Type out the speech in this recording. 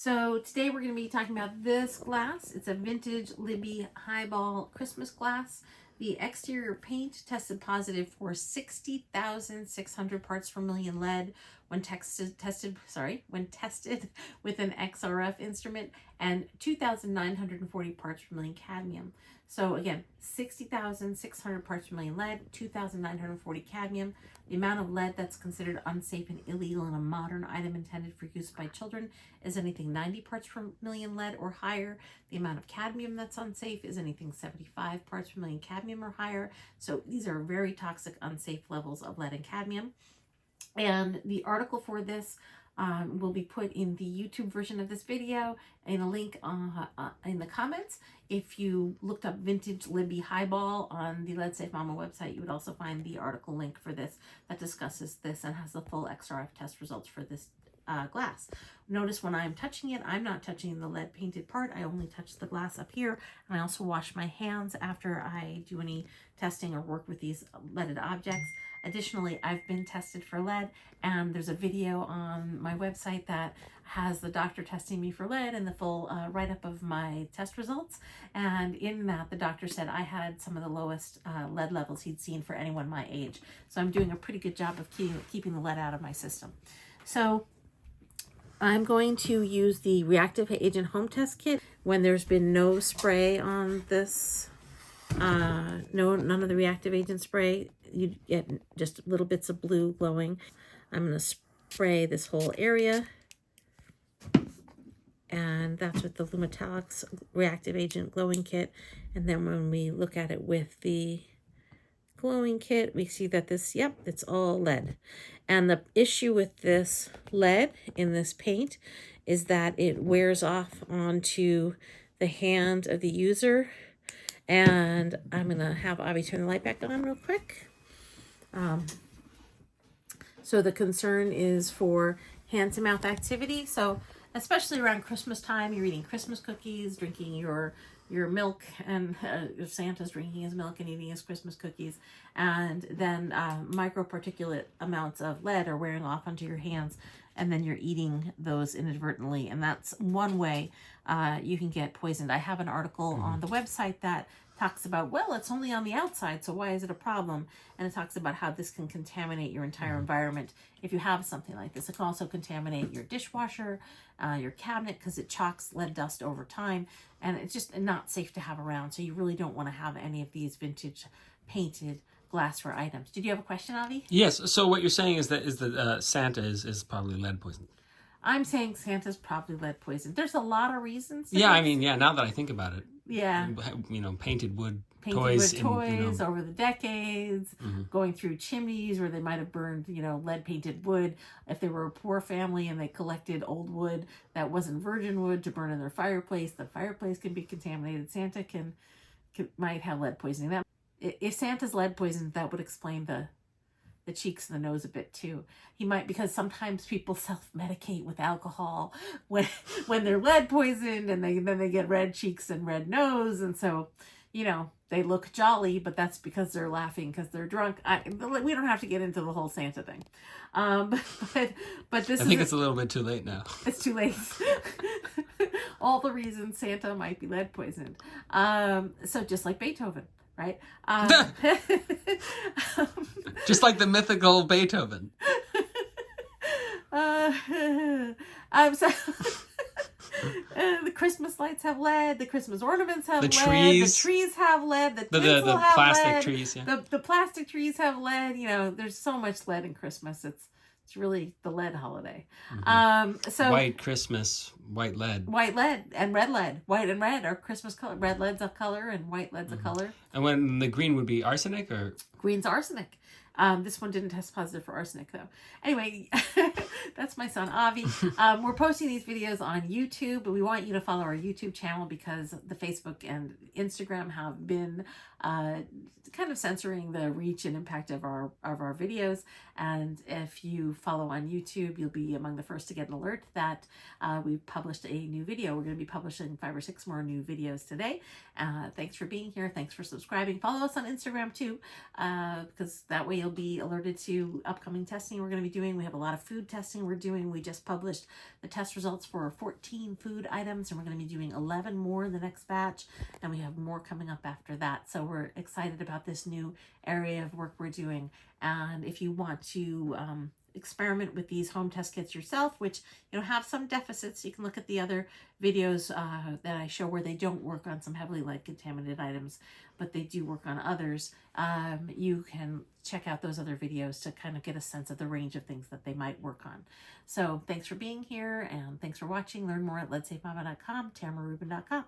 So today we're going to be talking about this glass. It's a vintage Libbey highball Christmas glass. The exterior paint tested positive for 60,600 parts per million lead when tested with an XRF instrument, and 2,940 parts per million cadmium. So again, 60,600 parts per million lead, 2,940 cadmium. The amount of lead that's considered unsafe and illegal in a modern item intended for use by children is anything 90 parts per million lead or higher. The amount of cadmium that's unsafe is anything 75 parts per million cadmium or higher. So these are very toxic, unsafe levels of lead and cadmium. And the article for this will be put in the YouTube version of this video and a link in the comments. If you looked up vintage Libbey highball on the Lead Safe Mama website, you would also find the article link for this that discusses this and has the full XRF test results for this glass. Notice when I'm touching it, I'm not touching the lead painted part. I only touch the glass up here, and I also wash my hands after I do any testing or work with these leaded objects. Additionally, I've been tested for lead, and there's a video on my website that has the doctor testing me for lead and the full write-up of my test results. And in that, the doctor said I had some of the lowest lead levels he'd seen for anyone my age. So I'm doing a pretty good job of keeping the lead out of my system. So I'm going to use the reactive agent home test kit when there's been no spray on this. None of the reactive agent spray. You get just little bits of blue glowing. I'm going to spray this whole area, and that's with the Lumetalix reactive agent glowing kit. And then when we look at it with the glowing kit, we see that this, yep, it's all lead. And the issue with this lead in this paint is that it wears off onto the hand of the user. And I'm going to have Avi turn the light back on real quick. So the concern is for hand-to-mouth activity. So especially around Christmas time, you're eating Christmas cookies, drinking your milk, and Santa's drinking his milk and eating his Christmas cookies. And then microparticulate amounts of lead are wearing off onto your hands, and then you're eating those inadvertently. And that's one way you can get poisoned. I have an article on the website that talks about, well, it's only on the outside, so why is it a problem? And it talks about how this can contaminate your entire environment if you have something like this. It can also contaminate your dishwasher, your cabinet, because it chalks lead dust over time, and it's just not safe to have around. So you really don't want to have any of these vintage painted glassware items. Did you have a question, Avi? Yes. So what you're saying is that Santa is probably lead poisoned. I'm saying Santa's probably lead poisoned. There's a lot of reasons. Yeah, I mean, now that I think about it. Yeah. Painted wood toys over the decades, going through chimneys where they might have burned, lead painted wood. If they were a poor family and they collected old wood that wasn't virgin wood to burn in their fireplace, the fireplace can be contaminated. Santa might have lead poisoning. If Santa's lead poisoned, that would explain the cheeks and the nose a bit too. He might, because sometimes people self-medicate with alcohol when they're lead poisoned, and then they get red cheeks and red nose, and so they look jolly, but that's because they're laughing because they're drunk. We don't have to get into the whole Santa thing, but this. I think it's a little bit too late now. It's too late. All the reasons Santa might be lead poisoned. So just like Beethoven. Right? Just like the mythical Beethoven. The Christmas lights have lead. The Christmas ornaments have lead. The trees have lead. The plastic lead. Trees. Yeah. The plastic trees have lead. There's so much lead in Christmas. It's really the lead holiday. So white Christmas, white lead. White lead and red lead. White and red are Christmas color. Red lead's a color and white lead's a color. And when the green would be arsenic, or? Green's arsenic. This one didn't test positive for arsenic though. Anyway, that's my son Avi. We're posting these videos on YouTube, but we want you to follow our YouTube channel because the Facebook and Instagram have been kind of censoring the reach and impact of our videos. And if you follow on YouTube, you'll be among the first to get an alert that we've published a new video. We're going to be publishing 5 or 6 more new videos today. Thanks for being here. Thanks for subscribing. Follow us on Instagram too, because that way you'll be alerted to upcoming testing we're going to be doing. We have a lot of food testing testing we're doing. We just published the test results for 14 food items, and we're going to be doing 11 more in the next batch, and we have more coming up after that. So we're excited about this new area of work we're doing. And if you want to experiment with these home test kits yourself, which have some deficits, you can look at the other videos that I show where they don't work on some heavily lead contaminated items, but they do work on others. You can check out those other videos to kind of get a sense of the range of things that they might work on. So thanks for being here, and thanks for watching. Learn more at leadsafemama.com, TamaraRubin.com.